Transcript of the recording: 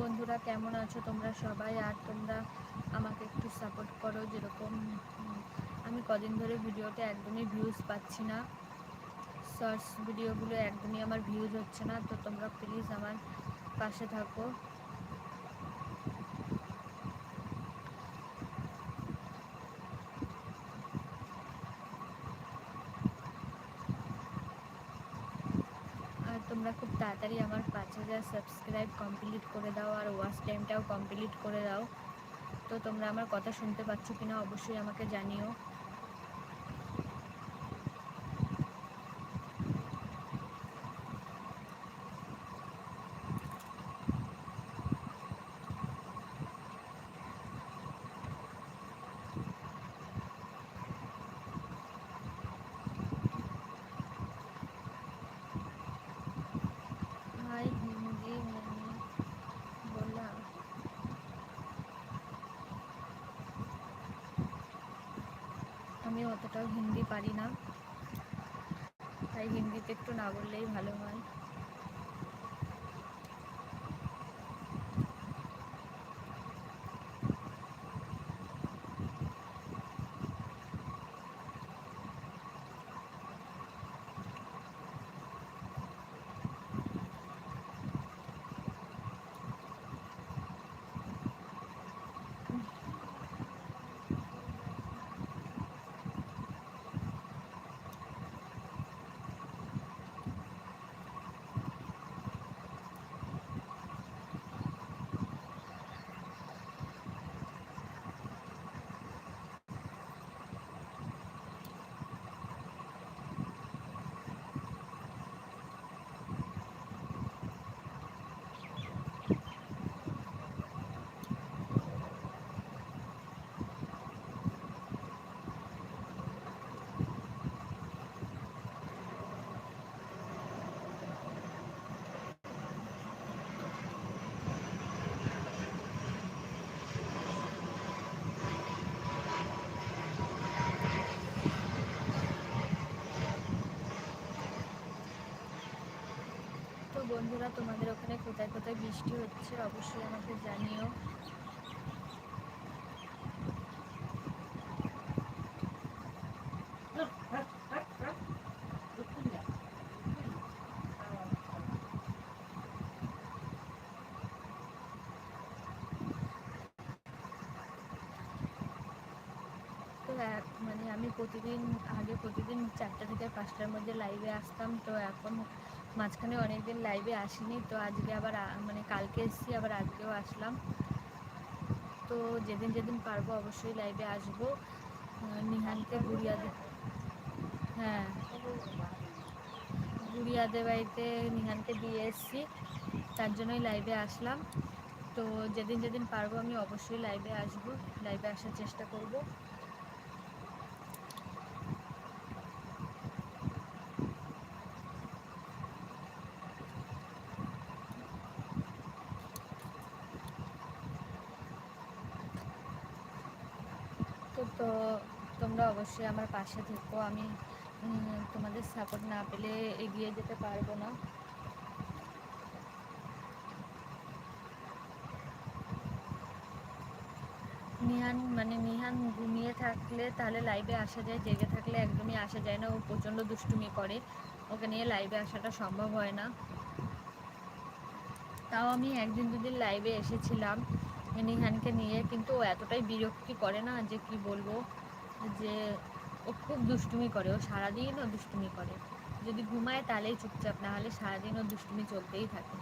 বন্ধুরা, কেমন আছো তোমরা সবাই? আর তোমরা আমাকে একটু সাপোর্ট করো। যেরকম আমি কদিন ধরে ভিডিওতে একদমই ভিউজ পাচ্ছি না, শর্টস ভিডিওগুলো একদমই আমার ভিউজ হচ্ছে না। তো তোমরা প্লিজ আমার পাশে থাকো। আর তোমরা খুব তাড়াতাড়ি আমার 5,000 সাবস্ক্রাইব কমপ্লিট করে দাও, আর ওয়াচ টাইমটাও কমপ্লিট করে দাও। তো তোমরা আমার কথা শুনতে পাচ্ছ কিনা অবশ্যই আমাকে জানিও। हाय हिंदी मैंने बोला। আমি অতটাও হিন্দি পারি না, তাই হিন্দিতে একটু না বললেই ভালো হয়। তো বন্ধুরা, তোমাদের ওখানে কোথায় কোথায় বৃষ্টি হচ্ছে অবশ্যই আমাকে জানিও। তো মানে আমি প্রতিদিন 4টা থেকে 5টার মধ্যে লাইভে আসতাম। তো এখন মাঝখানে অনেক দিন লাইভে আসিনি। তো আজকে আবার মানে কালকে এসেছি, আবার আজকেও আসলাম। তো যেদিন যেদিন পারবো অবশ্যই লাইভে আসবো। নিহানকে হ্যাঁ, গুড়িয়াদের বাড়িতে নিহানকে দিয়ে এসেছি, তার জন্যই লাইভে আসলাম। তো যেদিন যেদিন পারবো আমি অবশ্যই লাইভে আসবো, লাইভে আসার চেষ্টা করব। তো তোমরা অবশ্যই আমার পাশে থেকো। আমি তোমাদের সাপোর্ট না পেলে এগিয়ে যেতে পারবো না। নিহান ঘুমিয়ে থাকলে তাহলে লাইভে আসা যায়, জেগে থাকলে একদমই আসা যায় না। ও প্রচণ্ড দুষ্টুমি করে, ওকে নিয়ে লাইভে আসাটা সম্ভব হয় না। তাও আমি একদিন দুদিন লাইভে এসেছিলাম নিহানকে নিয়ে, কিন্তু ও এতটাই বিরক্তি করে না যে কি বলবো। যে ও খুব দুষ্টুমি করে, ও সারাদিন ও দুষ্টুমি করে। যদি ঘুমায় তাহলেই চুপচাপ, না হলে সারাদিন ও দুষ্টুমি চলতেই থাকে।